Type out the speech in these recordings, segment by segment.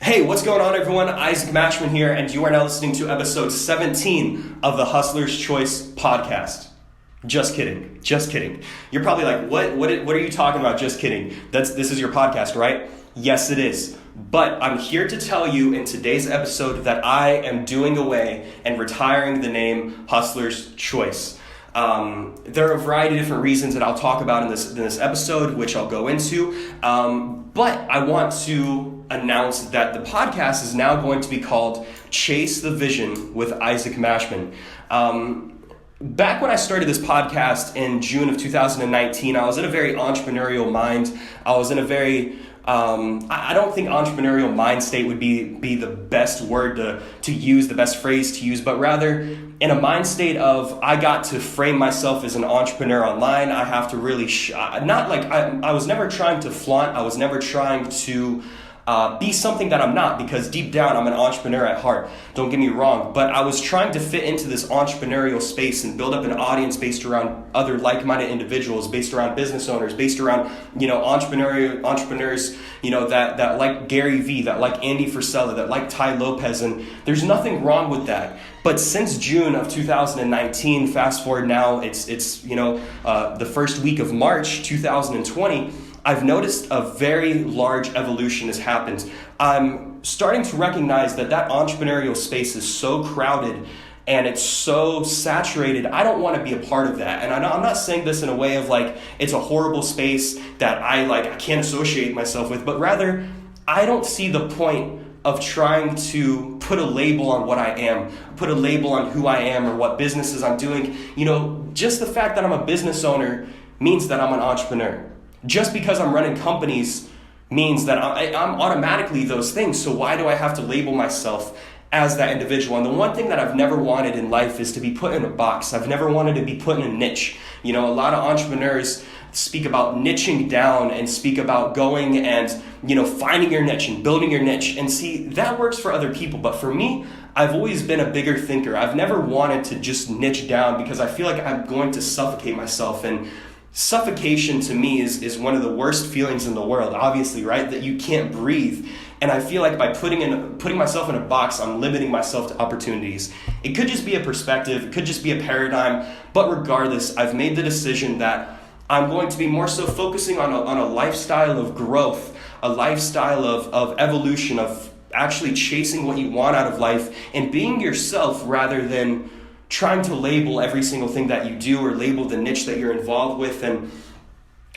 Hey, what's going on, everyone? Isaac Mashman here, and you are now listening to episode 17 of the Hustler's Choice podcast. Just kidding. You're probably like, what are you talking about? Just kidding. This is your podcast, right? Yes, it is. But I'm here to tell you in today's episode that I am doing away and retiring the name Hustler's Choice. There are a variety of different reasons that I'll talk about in this episode, which I'll go into. But I want to announce that the podcast is now going to be called Chase the Vision with Isaac Mashman. Back when I started this podcast in June of 2019, I was in a very entrepreneurial mind. I was in a very I don't think entrepreneurial mind state would be the best word to use, the best phrase to use, but rather in a mind state of I got to frame myself as an entrepreneur online. I have to really, I was never trying to flaunt. I was never trying to be something that I'm not, because deep down I'm an entrepreneur at heart. Don't get me wrong, but I was trying to fit into this entrepreneurial space and build up an audience based around other like-minded individuals, based around business owners, based around entrepreneurs, that like Gary Vee, that like Andy Frisella, that like Ty Lopez, and there's nothing wrong with that. But since June of 2019, fast forward now, it's the first week of March 2020. I've noticed a very large evolution has happened. I'm starting to recognize that entrepreneurial space is so crowded and it's so saturated. I don't want to be a part of that. And I'm not saying this in a way of like it's a horrible space that I can't associate myself with, but rather I don't see the point of trying to put a label on what I am, put a label on who I am or what businesses I'm doing. Just the fact that I'm a business owner means that I'm an entrepreneur. Just because I'm running companies means that I'm automatically those things. So why do I have to label myself as that individual? And the one thing that I've never wanted in life is to be put in a box. I've never wanted to be put in a niche. A lot of entrepreneurs speak about niching down and speak about going and, finding your niche and building your niche. And see, that works for other people. But for me, I've always been a bigger thinker. I've never wanted to just niche down because I feel like I'm going to suffocate myself. And suffocation to me is one of the worst feelings in the world, obviously, right? That you can't breathe. And I feel like by putting myself in a box, I'm limiting myself to opportunities. It could just be a perspective, it could just be a paradigm, but regardless, I've made the decision that I'm going to be more so focusing on a lifestyle of growth, a lifestyle of evolution, of actually chasing what you want out of life and being yourself rather than trying to label every single thing that you do or label the niche that you're involved with. And,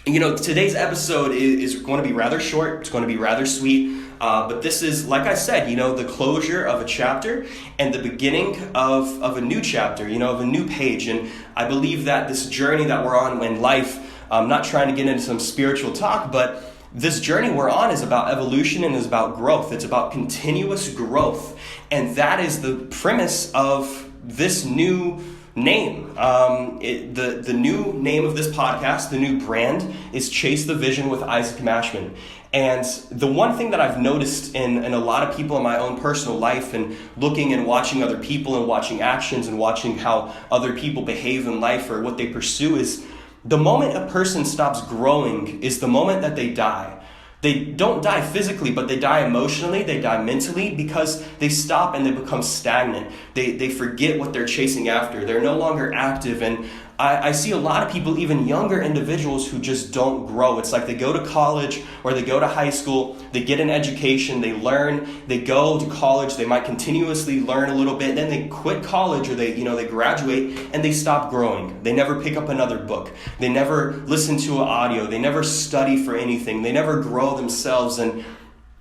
today's episode is going to be rather short. It's going to be rather sweet. But this is, like I said, the closure of a chapter and the beginning of a new chapter, of a new page. And I believe that this journey that we're on in life, I'm not trying to get into some spiritual talk, but this journey we're on is about evolution and is about growth. It's about continuous growth. And that is the premise of this new name. The new name of this podcast, the new brand, is Chase the Vision with Isaac Mashman. And the one thing that I've noticed in a lot of people in my own personal life and looking and watching other people and watching actions and watching how other people behave in life or what they pursue is the moment a person stops growing is the moment that they die. They don't die physically, but they die emotionally, they die mentally because they stop and they become stagnant. They forget what they're chasing after. They're no longer active. And I see a lot of people, even younger individuals, who just don't grow. It's like they go to college or they go to high school, they get an education, they learn, they go to college, they might continuously learn a little bit, then they quit college or they graduate and they stop growing. They never pick up another book. They never listen to an audio. They never study for anything. They never grow themselves. And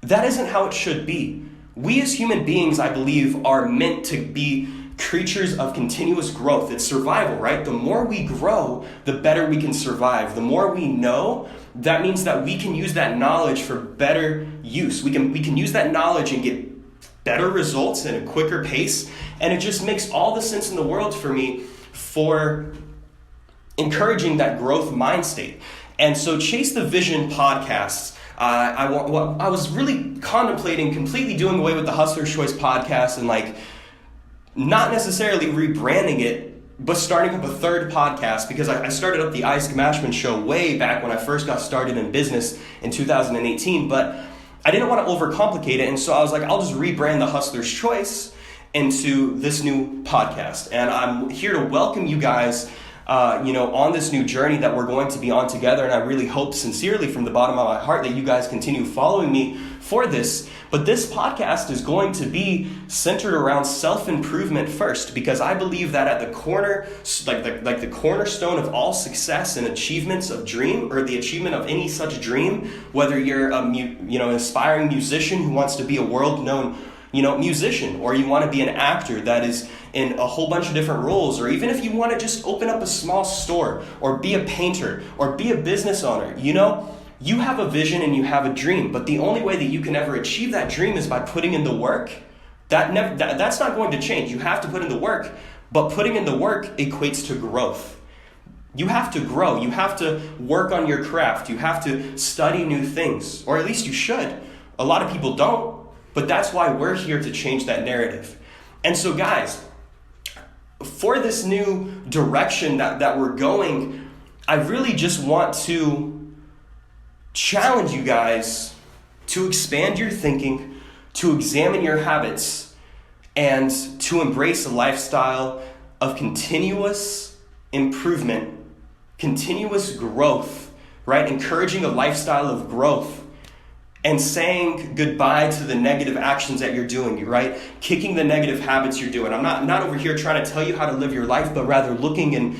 that isn't how it should be. We as human beings, I believe, are meant to be creatures of continuous growth. It's survival, right? The more we grow, the better we can survive. The more we know, that means that we can use that knowledge for better use. We can use that knowledge and get better results at a quicker pace. And it just makes all the sense in the world for me for encouraging that growth mind state. And so Chase the Vision podcast, I was really contemplating completely doing away with the Hustler's Choice podcast and not necessarily rebranding it, but starting up a third podcast because I started up the Isaac Mashman show way back when I first got started in business in 2018. But I didn't want to overcomplicate it. And so I was like, I'll just rebrand the Hustler's Choice into this new podcast. And I'm here to welcome you guys, on this new journey that we're going to be on together. And I really hope sincerely from the bottom of my heart that you guys continue following me for this. But this podcast is going to be centered around self-improvement first, because I believe that at the corner, like the cornerstone of all success and achievements of dream, or the achievement of any such dream, whether you're an aspiring musician who wants to be a world-known musician, or you want to be an actor that is in a whole bunch of different roles, or even if you want to just open up a small store, or be a painter, or be a business owner, you have a vision and you have a dream, but the only way that you can ever achieve that dream is by putting in the work. That's not going to change. You have to put in the work, but putting in the work equates to growth. You have to grow. You have to work on your craft. You have to study new things, or at least you should. A lot of people don't, but that's why we're here to change that narrative. And so guys, for this new direction that we're going, I really just want to challenge you guys to expand your thinking, to examine your habits, and to embrace a lifestyle of continuous improvement, continuous growth, right? Encouraging a lifestyle of growth and saying goodbye to the negative actions that you're doing, right? Kicking the negative habits you're doing. I'm not over here trying to tell you how to live your life, but rather looking and,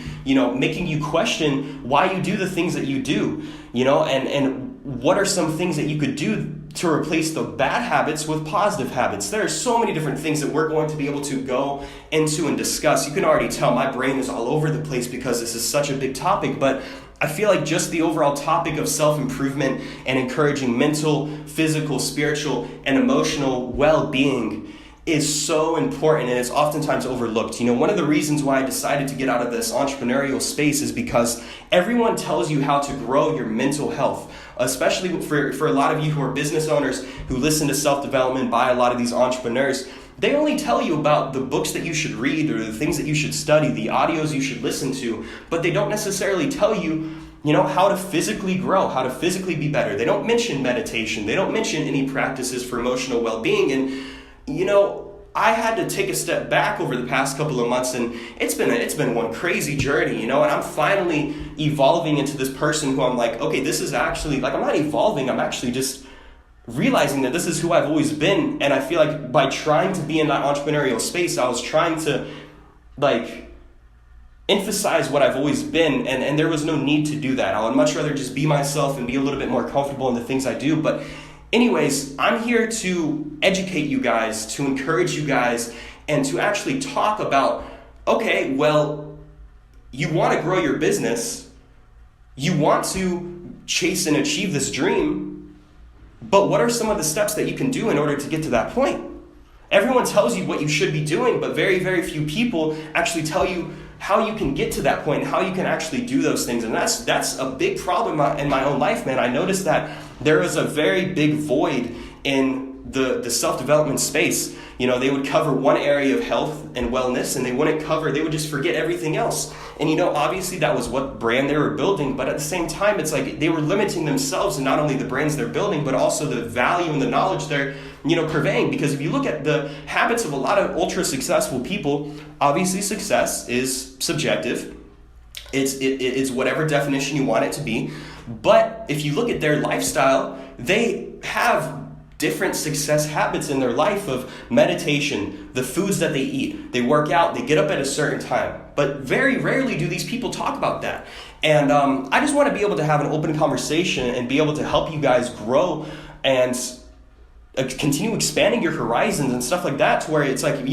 making you question why you do the things that you do, and what are some things that you could do to replace the bad habits with positive habits. There are so many different things that we're going to be able to go into and discuss. You can already tell my brain is all over the place because this is such a big topic, but I feel like just the overall topic of self-improvement and encouraging mental, physical, spiritual, and emotional well-being is so important, and it's oftentimes overlooked. One of the reasons why I decided to get out of this entrepreneurial space is because everyone tells you how to grow your mental health, especially for a lot of you who are business owners who listen to self-development by a lot of these entrepreneurs. They only tell you about the books that you should read or the things that you should study, the audios you should listen to, but they don't necessarily tell you, how to physically grow, how to physically be better. They don't mention meditation. They don't mention any practices for emotional well-being. And, I had to take a step back over the past couple of months, and it's been one crazy journey, and I'm finally evolving into this person who I'm like, okay, this is actually, I'm not evolving, I'm actually just realizing that this is who I've always been. And I feel like by trying to be in that entrepreneurial space, I was trying to emphasize what I've always been, and there was no need to do that. I would much rather just be myself and be a little bit more comfortable in the things I do. But anyways, I'm here to educate you guys, to encourage you guys, and to actually talk about, okay, well, you want to grow your business, you want to chase and achieve this dream, but what are some of the steps that you can do in order to get to that point? Everyone tells you what you should be doing, but very, very few people actually tell you how you can get to that point, how you can actually do those things. And that's a big problem in my own life, man. I noticed that there is a very big void in the self-development space. They would cover one area of health and wellness, and they would just forget everything else. And obviously that was what brand they were building, but at the same time, it's like they were limiting themselves and not only the brands they're building, but also the value and the knowledge they're purveying. Because if you look at the habits of a lot of ultra successful people, obviously success is subjective. It's whatever definition you want it to be. But if you look at their lifestyle, they have different success habits in their life of meditation, the foods that they eat, they work out, they get up at a certain time. But very rarely do these people talk about that. And I just want to be able to have an open conversation and be able to help you guys grow and continue expanding your horizons and stuff like that, to where it's like,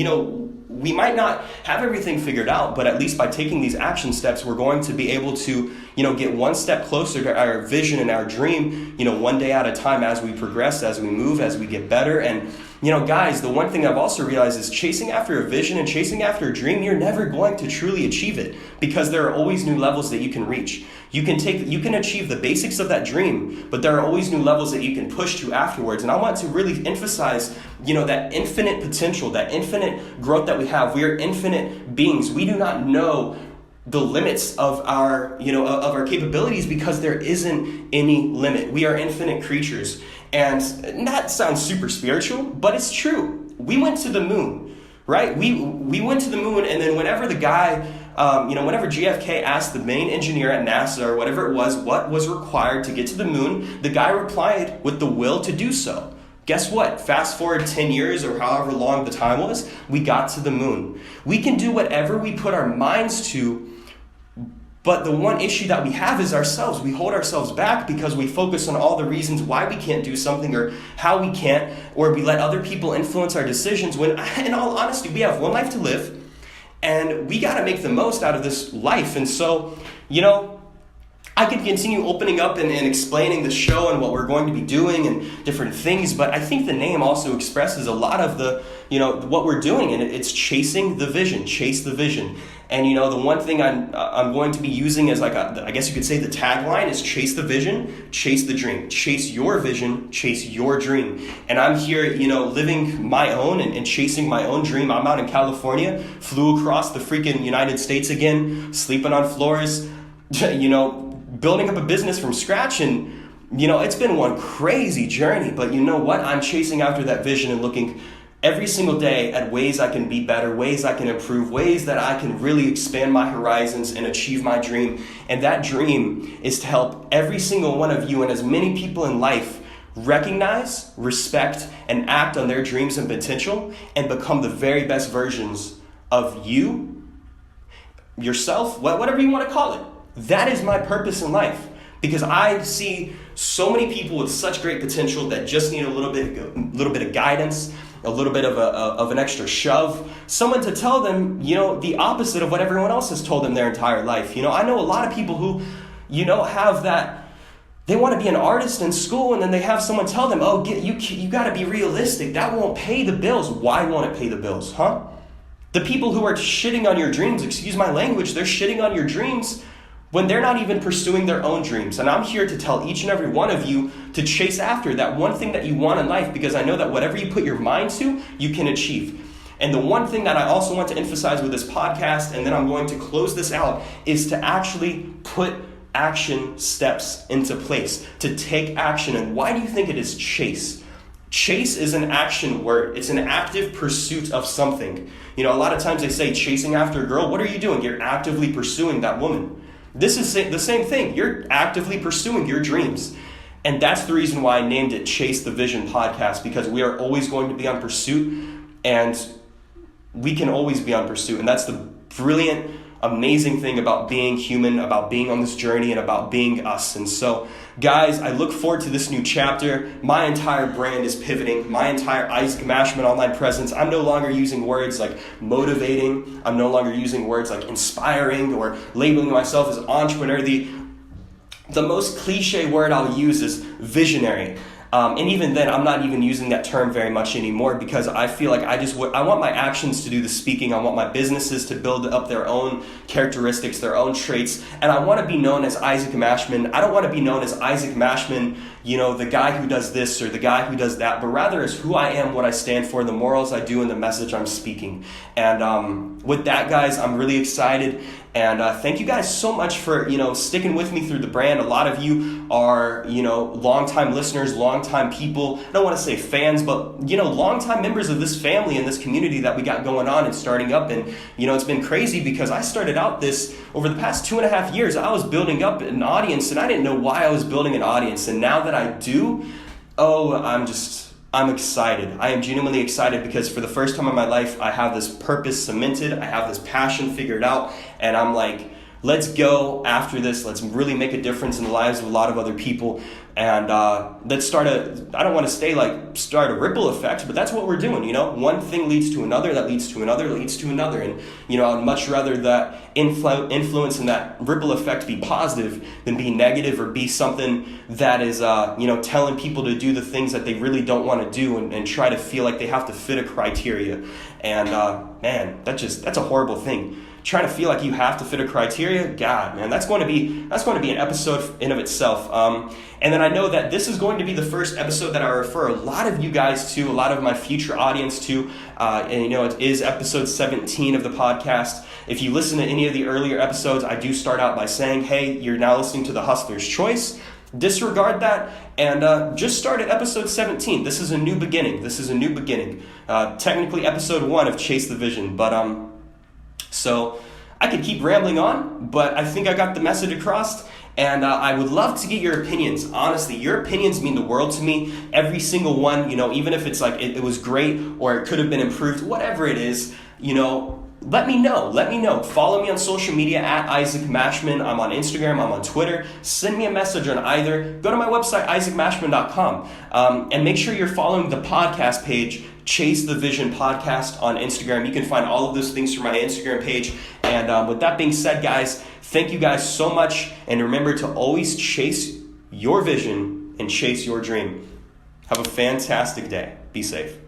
we might not have everything figured out, but at least by taking these action steps, we're going to be able to, get one step closer to our vision and our dream, one day at a time, as we progress, as we move, as we get better. And, guys, the one thing I've also realized is chasing after a vision and chasing after a dream, you're never going to truly achieve it, because there are always new levels that you can reach. You can achieve the basics of that dream, but there are always new levels that you can push to afterwards. And I want to really emphasize, that infinite potential, that infinite growth that we have. We are infinite beings. We do not know the limits of our capabilities, because there isn't any limit. We are infinite creatures. And that sounds super spiritual, but it's true. We went to the moon, right? We went to the moon, and then whenever the guy, whenever JFK asked the main engineer at NASA or whatever it was, what was required to get to the moon, the guy replied with the will to do so. Guess what? Fast forward 10 years or however long the time was, we got to the moon. We can do whatever we put our minds to, but the one issue that we have is ourselves. We hold ourselves back because we focus on all the reasons why we can't do something or how we can't, or we let other people influence our decisions when, in all honesty, we have one life to live and we got to make the most out of this life. And so, I could continue opening up and explaining the show and what we're going to be doing and different things, but I think the name also expresses a lot of the, what we're doing, and it's chasing the vision, chase the vision. And the one thing I'm going to be using as I guess you could say the tagline is chase the vision, chase the dream, chase your vision, chase your dream. And I'm here, living my own and chasing my own dream. I'm out in California, flew across the freaking United States again, sleeping on floors, building up a business from scratch. And, it's been one crazy journey, but you know what? I'm chasing after that vision and looking every single day at ways I can be better, ways I can improve, ways that I can really expand my horizons and achieve my dream. And that dream is to help every single one of you and as many people in life recognize, respect, and act on their dreams and potential and become the very best versions of you, yourself, whatever you want to call it. That is my purpose in life, because I see so many people with such great potential that just need a little bit of guidance, a little bit of an extra shove, someone to tell them, the opposite of what everyone else has told them their entire life. I know a lot of people who, have that, they want to be an artist in school, and then they have someone tell them, you got to be realistic. That won't pay the bills. Why won't it pay the bills, huh? The people who are shitting on your dreams, excuse my language, they're shitting on your dreams when they're not even pursuing their own dreams. And I'm here to tell each and every one of you to chase after that one thing that you want in life, because I know that whatever you put your mind to, you can achieve. And the one thing that I also want to emphasize with this podcast, and then I'm going to close this out, is to actually put action steps into place, to take action. And why do you think it is chase? Chase is an action word. It's an active pursuit of something. A lot of times they say chasing after a girl. What are you doing? You're actively pursuing that woman. This is the same thing. You're actively pursuing your dreams. And that's the reason why I named it Chase the Vision Podcast, because we are always going to be on pursuit, and we can always be on pursuit. And that's the brilliant, amazing thing about being human, about being on this journey, and about being us. And so, guys, I look forward to this new chapter. My entire brand is pivoting. My entire Isaac Mashman online presence. I'm no longer using words like motivating. I'm no longer using words like inspiring or labeling myself as entrepreneur. The most cliche word I'll use is visionary. And even then, I'm not even using that term very much anymore, because I feel like I want my actions to do the speaking. I want my businesses to build up their own characteristics, their own traits. And I want to be known as Isaac Mashman. I don't want to be known as Isaac Mashman, the guy who does this or the guy who does that, but rather as who I am, what I stand for, the morals I do, and the message I'm speaking. And with that, guys, I'm really excited. And thank you guys so much for, sticking with me through the brand. A lot of you are, longtime listeners, longtime people. I don't want to say fans, but, longtime members of this family and this community that we got going on and starting up. And, it's been crazy because I started out this over the past 2.5 years. I was building up an audience, and I didn't know why I was building an audience. And now that I do, I'm excited. I am genuinely excited because for the first time in my life, I have this purpose cemented. I have this passion figured out. And I'm like, let's go after this. Let's really make a difference in the lives of a lot of other people. And let's start I don't want to start a ripple effect, but that's what we're doing, One thing leads to another, that leads to another, leads to another. And, I'd much rather that influence and that ripple effect be positive than be negative, or be something that is, telling people to do the things that they really don't want to do and try to feel like they have to fit a criteria. And, man, that's a horrible thing. Trying to feel like you have to fit a criteria, God, man, that's going to be an episode in of itself. And then I know that this is going to be the first episode that I refer a lot of you guys to, a lot of my future audience to. And it is episode 17 of the podcast. If you listen to any of the earlier episodes, I do start out by saying, hey, you're now listening to The Hustler's Choice. disregard that and just start at episode 17. This is a new beginning. Technically episode 1 of Chase the Vision. But so I could keep rambling on, but I think I got the message across. And I would love to get your opinions. Honestly, your opinions mean the world to me. Every single one, even if it's like it was great or it could have been improved, whatever it is, let me know. Follow me on social media at Isaac Mashman. I'm on Instagram. I'm on Twitter. Send me a message on either. Go to my website, isaacmashman.com. And make sure you're following the podcast page, Chase the Vision Podcast on Instagram. You can find all of those things from my Instagram page. And with that being said, guys, thank you guys so much. And remember to always chase your vision and chase your dream. Have a fantastic day. Be safe.